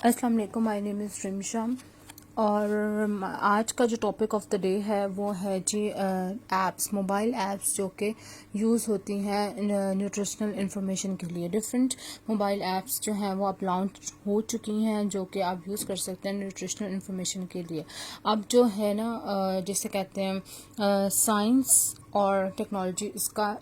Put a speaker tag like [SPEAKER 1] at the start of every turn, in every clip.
[SPEAKER 1] अस्सलाम वालेकुम, my name is Rimsha. और आज का जो टॉपिक ऑफ द डे है वो है जी ऐप्स, मोबाइल ऐप्स जो कि यूज़ होती हैं न्यूट्रिशनल इन्फॉर्मेशन के लिए। डिफरेंट मोबाइल ऐप्स जो हैं वो अब लॉन्च हो चुकी हैं जो कि आप यूज़ कर सकते हैं न्यूट्रिशनल इन्फॉर्मेशन के लिए। अब जो है ना जिसे कहते हैं साइंस और टेक्नोलॉजी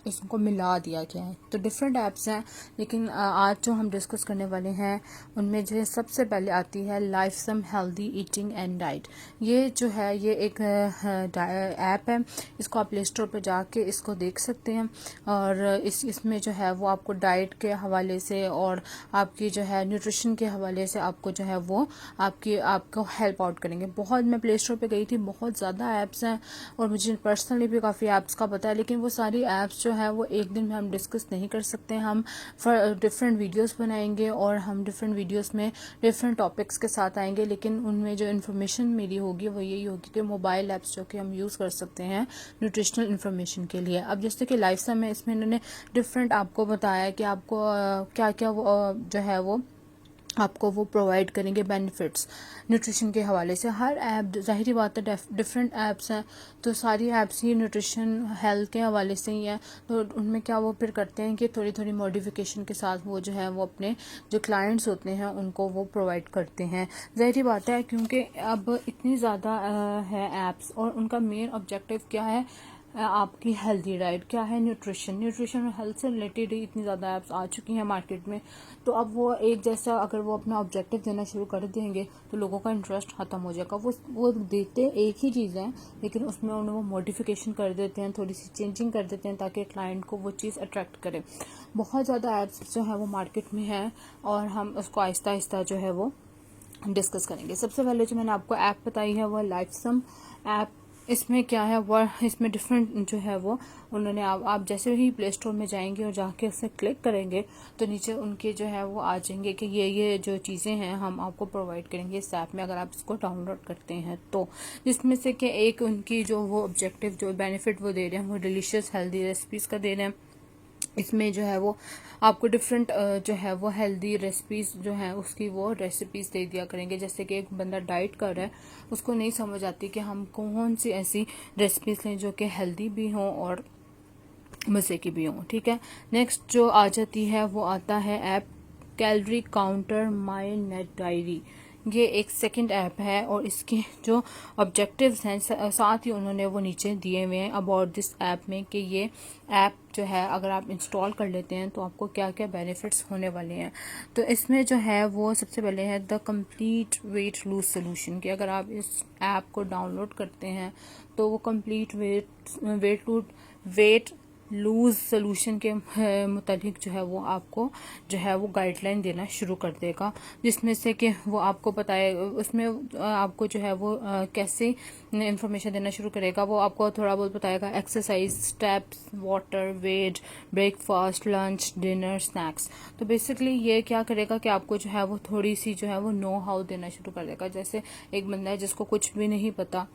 [SPEAKER 1] इसको मिला दिया गया है। तो डिफरेंट ऐप्स हैं, लेकिन आज जो हम डिस्कस करने वाले हैं उनमें जो है सबसे पहले आती है लाइफसम हेल्दी ईटिंग एंड डाइट। ये जो है ये एक ऐप है, इसको आप प्ले स्टोर पर जाके इसको देख सकते हैं। और इसमें जो है वो आपको डाइट के हवाले से और आपकी जो है न्यूट्रिशन के हवाले से आपको जो है वो आपको हेल्प आउट करेंगे। बहुत मैं प्ले स्टोर पर गई थी, बहुत ज़्यादा ऐप्स हैं और मुझे पर्सनली भी काफ़ी ऐप्स का पता है, लेकिन वो सारी ऐप्स जो है वो एक दिन में हम डिस्कस नहीं कर सकते। हम डिफरेंट वीडियोस बनाएंगे और हम डिफरेंट वीडियोस में डिफरेंट टॉपिक्स के साथ आएंगे, लेकिन उनमें जो इन्फॉर्मेशन मेरी होगी वो यही होगी कि मोबाइल ऐप्स जो कि हम यूज़ कर सकते हैं न्यूट्रिशनल इन्फॉर्मेशन के लिए। अब जैसे कि लाइफसम है, इसमें इन्होंने डिफरेंट आपको बताया कि आपको क्या क्या जो है वो आपको वो प्रोवाइड करेंगे बेनिफिट्स न्यूट्रिशन के हवाले से। हर ऐप ज़ाहिरी बात है डिफरेंट ऐप्स हैं, तो सारी ऐप्स ही न्यूट्रिशन हेल्थ के हवाले से ही हैं। तो उनमें क्या वो फिर करते हैं कि थोड़ी थोड़ी मॉडिफिकेशन के साथ वो जो है वो अपने जो क्लाइंट्स होते हैं उनको वो प्रोवाइड करते हैं। ज़ाहिरी बात है क्योंकि अब इतनी ज़्यादा है ऐप्स और उनका मेन ऑब्जेक्टिव क्या है, आपकी हेल्दी डाइट क्या है, न्यूट्रिशन और हेल्थ से रिलेटेड ही इतनी ज़्यादा ऐप्स आ चुकी हैं मार्केट में। तो अब वो एक जैसा अगर वो अपना ऑब्जेक्टिव देना शुरू कर देंगे तो लोगों का इंटरेस्ट ख़त्म हो जाएगा। वो देते एक ही चीज़ है, लेकिन उसमें उन्हें वो मॉडिफिकेशन कर देते हैं, थोड़ी सी चेंजिंग कर देते हैं ताकि क्लाइंट को वो चीज़ अट्रैक्ट करे। बहुत ज़्यादा ऐप्स जो है वो मार्केट में है और हम उसको आहिस्ता आहिस्ता जो है वो डिस्कस करेंगे। सबसे पहले जो मैंने आपको ऐप बताई है वो लाइफसम ऐप। इसमें क्या है वो इसमें डिफरेंट जो है वो उन्होंने आप जैसे ही प्ले स्टोर में जाएंगे और जाके उसे क्लिक करेंगे तो नीचे उनके जो है वो आ जाएंगे कि ये जो चीज़ें हैं हम आपको प्रोवाइड करेंगे इस ऐप में अगर आप इसको डाउनलोड करते हैं तो। जिसमें से कि एक उनकी जो वो ऑब्जेक्टिव जो बेनिफिट वो दे रहे हैं वो डिलीशियस हेल्दी रेसिपीज़ का दे रहे हैं। इसमें जो है वो आपको डिफरेंट जो है वो हेल्दी रेसिपीज़ जो हैं उसकी वो रेसिपीज़ दे दिया करेंगे। जैसे कि एक बंदा डाइट कर रहा है, उसको नहीं समझ आती कि हम कौन सी ऐसी रेसिपीज़ लें जो कि हेल्दी भी हों और मज़े की भी हों। ठीक है, नेक्स्ट जो आ जाती है वो आता है app calorie counter my net diary. ये एक सेकंड ऐप है और इसके जो ऑब्जेक्टिव्स हैं साथ ही उन्होंने वो नीचे दिए हुए हैं अबाउट दिस ऐप में कि ये ऐप जो है अगर आप इंस्टॉल कर लेते हैं तो आपको क्या क्या बेनिफिट्स होने वाले हैं। तो इसमें जो है वो सबसे पहले है the complete weight lose solution, कि अगर आप इस ऐप को डाउनलोड करते हैं तो वो कंप्लीट वेट लूज सोल्यूशन के मुतालिक जो है वो आपको जो है वो गाइडलाइन देना शुरू कर देगा, जिसमें से कि वो आपको बताए उसमें आपको जो है वो कैसे इंफॉर्मेशन देना शुरू करेगा। वो आपको थोड़ा बहुत बताएगा exercise, steps, water, weight, breakfast, lunch, dinner, snacks. तो बेसिकली ये क्या करेगा कि आपको जो है वो थोड़ी सी जो है वो नो हाउ देना शुरू कर देगा। जैसे एक बंदा है जिसको कुछ भी नहीं पता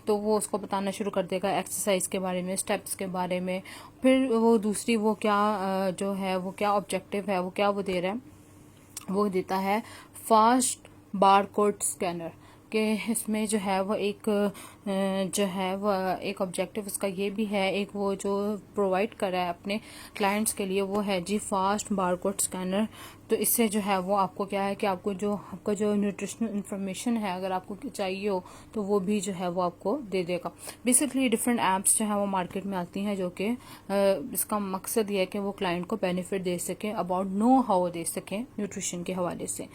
[SPEAKER 1] तो वो उसको बताना शुरू कर देगा एक्सरसाइज के बारे में, स्टेप्स के बारे में। फिर वो दूसरी वो क्या जो है वो क्या ऑब्जेक्टिव है वो क्या वो दे रहा है, वो देता है फास्ट बारकोड स्कैनर। कि इसमें जो है वो एक जो है वो एक ऑब्जेक्टिव उसका ये भी है, एक वो जो प्रोवाइड कर रहा है अपने क्लाइंट्स के लिए वो है जी फास्ट बारकोड स्कैनर। तो इससे जो है वो आपको क्या है कि आपका जो न्यूट्रिशनल इन्फॉर्मेशन है अगर आपको चाहिए हो तो वो भी जो है वो आपको दे देगा। बेसिकली डिफरेंट ऐप्स जो है वो मार्केट में आती हैं जो कि इसका मकसद ये है कि वो क्लाइंट को बेनिफिट दे सकें, अबाउट नो हाउ दे सकें न्यूट्रिशन के हवाले से।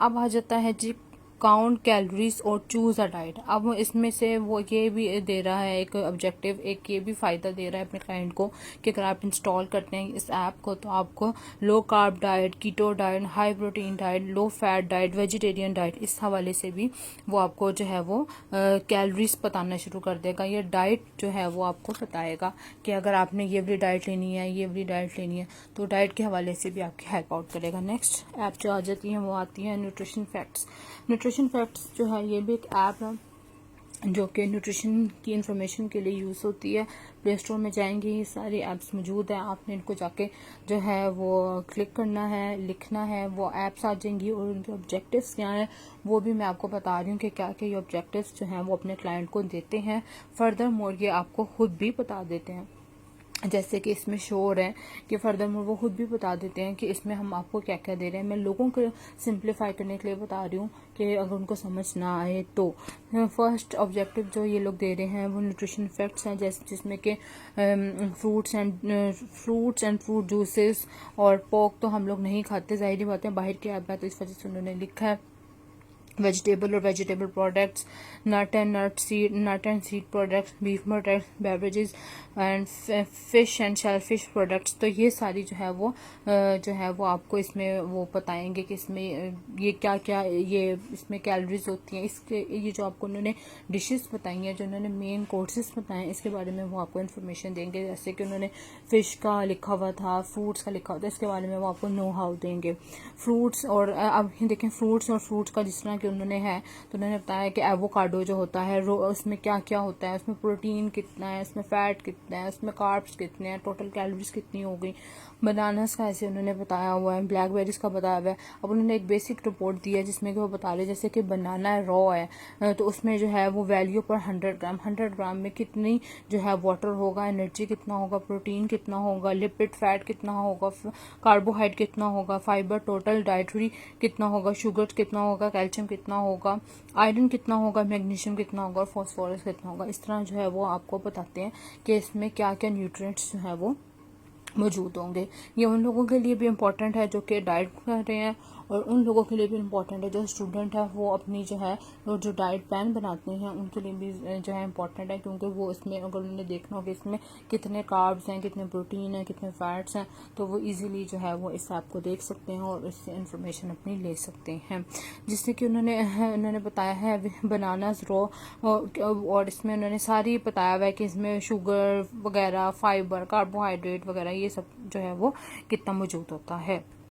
[SPEAKER 1] अब आ जाता है जी काउंट कैलोरीज और चूज अ डाइट। अब इसमें से वो ये भी दे रहा है एक ऑब्जेक्टिव, एक ये भी फ़ायदा दे रहा है अपने क्लाइंट को कि अगर आप इंस्टॉल करते हैं इस ऐप को तो आपको low carb diet, keto diet, high protein diet, low fat diet, vegetarian diet, इस हवाले से भी वो आपको जो है वो कैलोरीज बताना शुरू कर देगा। ये डाइट जो है वो आपको बताएगा कि अगर आपने ये वाली डाइट लेनी है, ये वाली डाइट लेनी है, तो डाइट के हवाले से भी आपकी हेल्प आउट करेगा। नेक्स्ट ऐप जो आ जाती है वो आती है न्यूट्रिशन फैक्ट्स। न्यूट्रिशन फैक्ट्स जो है ये भी एक ऐप है जो कि न्यूट्रिशन की इंफॉर्मेशन के लिए यूज़ होती है। प्ले स्टोर में जाएंगे, ये सारी ऐप्स मौजूद हैं, आपने इनको जाके जो है वो क्लिक करना है, लिखना है, वो ऐप्स आ जाएंगी और उनके ऑब्जेक्टिव्स क्या हैं वो भी मैं आपको बता रही हूँ कि क्या क्या ये ऑब्जेक्टिव्स जो हैं वो अपने क्लाइंट को देते हैं। फर्दर मोर ये आपको खुद भी बता देते हैं, जैसे कि इसमें शोर है कि फर्दर मोर वो खुद भी बता देते हैं कि इसमें हम आपको क्या क्या दे रहे हैं। मैं लोगों को सिंप्लीफाई करने के लिए बता रही हूँ कि अगर उनको समझ ना आए तो। फर्स्ट ऑब्जेक्टिव जो ये लोग दे रहे हैं वो न्यूट्रिशन फैक्ट्स हैं, जैसे जिसमें कि फ्रूट्स एंड फ्रूट जूसेस और पोक तो हम लोग नहीं खाते, जाहिर बात है बाहर की ऐप है तो इस वजह से उन्होंने लिखा है। वेजिटेबल और vegetable products, nut and seed products, beef products, beverages and fish and shellfish products. तो ये सारी जो है वो आपको इसमें वो बताएंगे कि इसमें ये क्या क्या ये इसमें कैलोरीज होती हैं। इसके ये जो आपको उन्होंने डिशेस बताई हैं, जो उन्होंने मेन कोर्सेज बताए हैं, इसके बारे में वो आपको इन्फॉर्मेशन देंगे। जैसे कि उन्होंने फिश का लिखा हुआ था, फ्रूट्स का लिखा हुआ था, इसके बारे में वो आपको नो हाउ देंगे। फ्रूट्स और अब देखें फ्रूट्स का जिस तरह कि उन्होंने है तो उन्होंने बताया कि एवोकाडो जो होता है उसमें क्या क्या होता है, उसमें प्रोटीन कितना है, उसमें फैट कितना है, उसमें कार्ब्स कितने हैं, टोटल कैलोरीज कितनी हो गई। बनानास का ऐसे उन्होंने बताया हुआ है, ब्लैकबेरीज का बताया हुआ है। अब उन्होंने एक बेसिक रिपोर्ट दी है जिसमें कि वो बता रहे जैसे कि बनाना रॉ है तो उसमें जो है वो वैल्यू पर 100 ग्राम में कितनी जो है वाटर होगा, एनर्जी कितना होगा, प्रोटीन कितना होगा, लिपिड फैट कितना होगा, कार्बोहाइड्रेट कितना होगा, फाइबर टोटल डाइटरी कितना होगा, शुगर कितना होगा, कैल्शियम कितना होगा, आयरन कितना होगा, मैग्नीशियम कितना होगा और फॉस्फोरस कितना होगा। इस तरह जो है वो आपको बताते हैं कि इसमें क्या क्या न्यूट्रिएंट्स जो है वो मौजूद होंगे। ये उन लोगों के लिए भी इम्पोर्टेंट है जो कि डाइट कर रहे हैं और उन लोगों के लिए भी इम्पोर्टेंट है जो स्टूडेंट है, वो अपनी जो है और जो डाइट प्लान बनाते हैं उनके लिए भी जो है इम्पोर्टेंट है, क्योंकि वो इसमें अगर उन्होंने देखना हो कि इसमें कितने कार्ब्स हैं, कितने प्रोटीन हैं, कितने फैट्स हैं, तो वो इजीली जो है वो इस ऐप को देख सकते हैं और इससे इंफॉर्मेशन अपनी ले सकते हैं। जिससे कि उन्होंने बताया है बनानास रॉ और इसमें उन्होंने सारी बताया हुआ है कि इसमें शुगर वगैरह, फाइबर, कार्बोहाइड्रेट वगैरह ये सब जो है वो कितना मौजूद होता है।